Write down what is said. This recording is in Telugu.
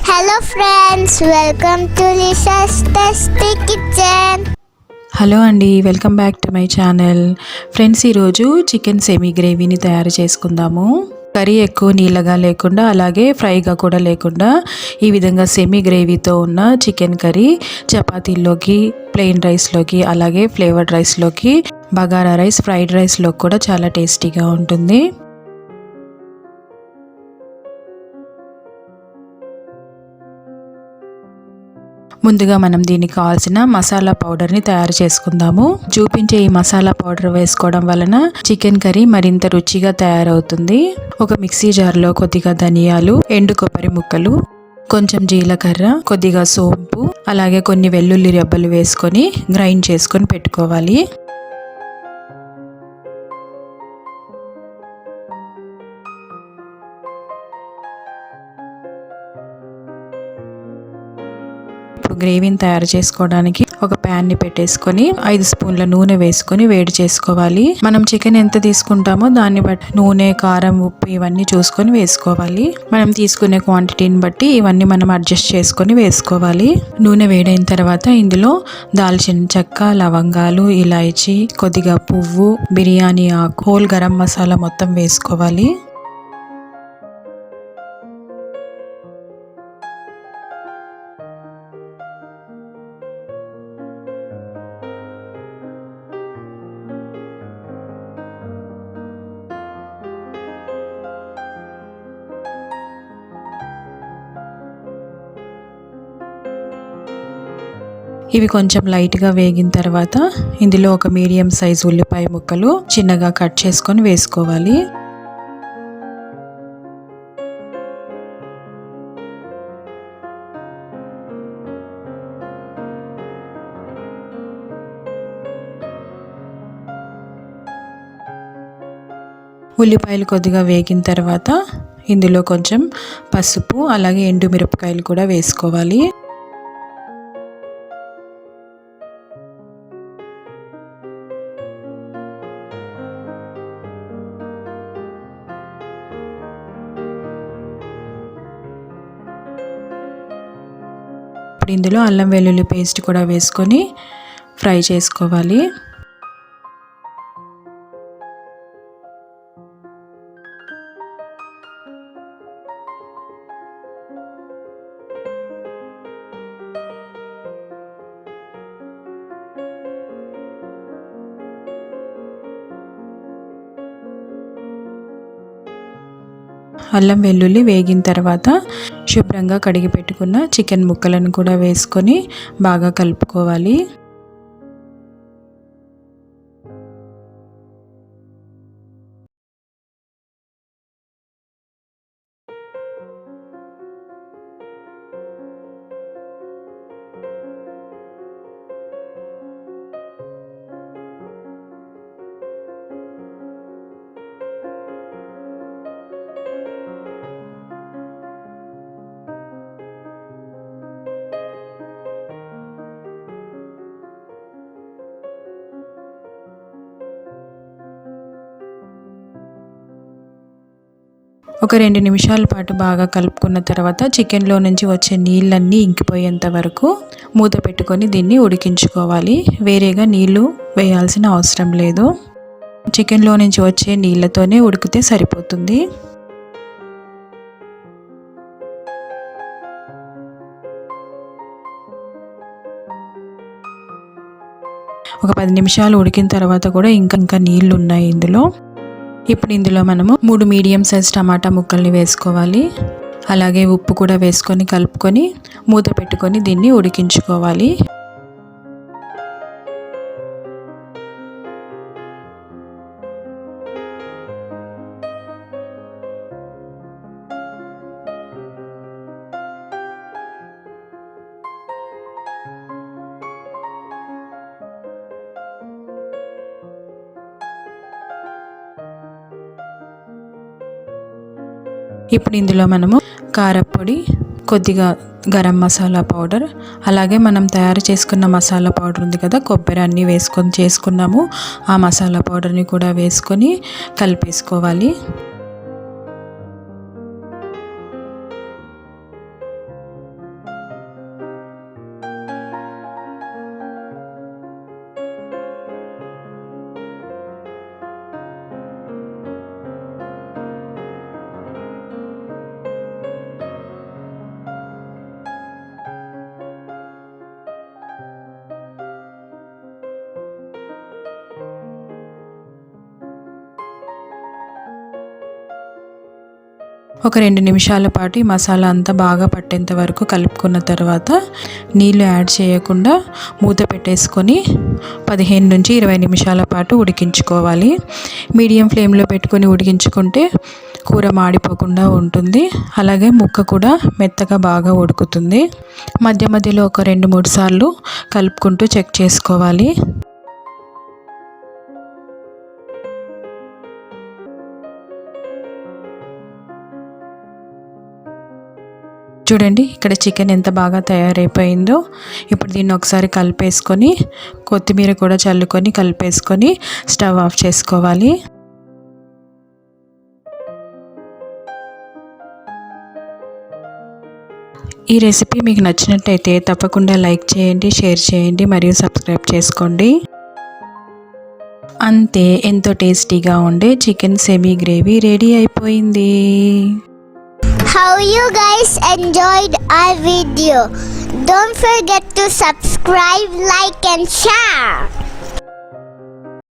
Hello friends, welcome to Lisa's tasty kitchen. Hello అండి, welcome back to my channel. Friends, ఈరోజు చికెన్ సెమీ గ్రేవీని తయారు చేసుకుందాము. కర్రీ ఎక్కువ నీళ్ళగా లేకుండా అలాగే ఫ్రైగా కూడా లేకుండా ఈ విధంగా సెమీ గ్రేవీతో ఉన్న చికెన్ కర్రీ చపాతీల్లోకి, ప్లెయిన్ రైస్లోకి, అలాగే ఫ్లేవర్డ్ రైస్లోకి, బగారా రైస్, ఫ్రైడ్ రైస్లోకి కూడా చాలా టేస్టీగా ఉంటుంది. ముందుగా మనం దీనికి కావాల్సిన మసాలా పౌడర్ని తయారు చేసుకుందాము. చూపించే ఈ మసాలా పౌడర్ వేసుకోవడం వలన చికెన్ కర్రీ మరింత రుచిగా తయారవుతుంది. ఒక మిక్సీ జార్లో కొద్దిగా ధనియాలు, ఎండు కొబ్బరి ముక్కలు, కొంచెం జీలకర్ర, కొద్దిగా సోంపు, అలాగే కొన్ని వెల్లుల్లి రెబ్బలు వేసుకొని గ్రైండ్ చేసుకొని పెట్టుకోవాలి. ఇప్పుడు గ్రేవీని తయారు చేసుకోవడానికి ఒక ప్యాన్ ని పెట్టేసుకొని 5 స్పూన్ల నూనె వేసుకొని వేడి చేసుకోవాలి. మనం చికెన్ ఎంత తీసుకుంటామో దాన్ని బట్టి నూనె, కారం, ఉప్పు ఇవన్నీ చూసుకొని వేసుకోవాలి. మనం తీసుకునే క్వాంటిటీని బట్టి ఇవన్నీ మనం అడ్జస్ట్ చేసుకొని వేసుకోవాలి. నూనె వేడైన తర్వాత ఇందులో దాల్చిన చెక్క, లవంగాలు, ఇలాయచీ, కొద్దిగా పువ్వు, బిర్యానీ ఆకు, హోల్ గరం మసాలా మొత్తం వేసుకోవాలి. ఇవి కొంచెం లైట్గా వేగిన తర్వాత ఇందులో ఒక మీడియం సైజు ఉల్లిపాయ ముక్కలు చిన్నగా కట్ చేసుకొని వేసుకోవాలి. ఉల్లిపాయలు కొద్దిగా వేగిన తర్వాత ఇందులో కొంచెం పసుపు, అలాగే ఎండుమిరపకాయలు కూడా వేసుకోవాలి. ఇప్పుడు ఇందులో అల్లం వెల్లుల్లి పేస్ట్ కూడా వేసుకొని ఫ్రై చేసుకోవాలి. అల్లం వెల్లుల్లి వేగిన తర్వాత శుభ్రంగా కడిగి పెట్టుకున్న చికెన్ ముక్కలను కూడా వేసుకొని బాగా కలుపుకోవాలి. ఒక 2 నిమిషాల పాటు బాగా కలుపుకున్న తర్వాత చికెన్లో నుంచి వచ్చే నీళ్ళన్నీ ఇంకిపోయేంత వరకు మూత పెట్టుకొని దీన్ని ఉడికించుకోవాలి. వేరేగా నీళ్లు వేయాల్సిన అవసరం లేదు. చికెన్లో నుంచి వచ్చే నీళ్ళతోనే ఉడికితే సరిపోతుంది. ఒక 10 నిమిషాలు ఉడికిన తర్వాత కూడా ఇంకా నీళ్లు ఉన్నాయి ఇందులో. ఇప్పుడు ఇందులో మనము 3 మీడియం సైజ్ టమాటా ముక్కల్ని వేసుకోవాలి. అలాగే ఉప్పు కూడా వేసుకొని కలుపుకొని మూత పెట్టుకొని దీన్ని ఉడికించుకోవాలి. ఇప్పుడు ఇందులో మనము కారపొడి, కొద్దిగా గరం మసాలా పౌడర్, అలాగే మనం తయారు చేసుకున్న మసాలా పౌడర్ ఉంది కదా, కొబ్బరి అన్నీ వేసుకొని చేసుకున్నాము, ఆ మసాలా పౌడర్ని కూడా వేసుకొని కలిపేసుకోవాలి. ఒక 2 నిమిషాల పాటు ఈ మసాలా అంతా బాగా పట్టేంత వరకు కలుపుకున్న తర్వాత నీళ్ళు యాడ్ చేయకుండా మూత పెట్టేసుకొని 15 నుంచి 20 నిమిషాల పాటు ఉడికించుకోవాలి. మీడియం ఫ్లేమ్లో పెట్టుకొని ఉడికించుకుంటే కూర మాడిపోకుండా ఉంటుంది. అలాగే ముక్క కూడా మెత్తగా బాగా ఉడుకుతుంది. మధ్య మధ్యలో ఒక 2-3 సార్లు కలుపుకుంటూ చెక్ చేసుకోవాలి. చూడండి ఇక్కడ చికెన్ ఎంత బాగా తయారైపోయిందో. ఇప్పుడు దీన్ని ఒకసారి కలిపేసుకొని కొత్తిమీర కూడా చల్లుకొని కలిపేసుకొని స్టవ్ ఆఫ్ చేసుకోవాలి. ఈ రెసిపీ మీకు నచ్చినట్టయితే తప్పకుండా లైక్ చేయండి, షేర్ చేయండి మరియు సబ్స్క్రైబ్ చేసుకోండి. అంతే, ఎంతో టేస్టీగా ఉండే చికెన్ సెమీ గ్రేవీ రెడీ అయిపోయింది. How you guys enjoyed our video? Don't forget to subscribe, like and share.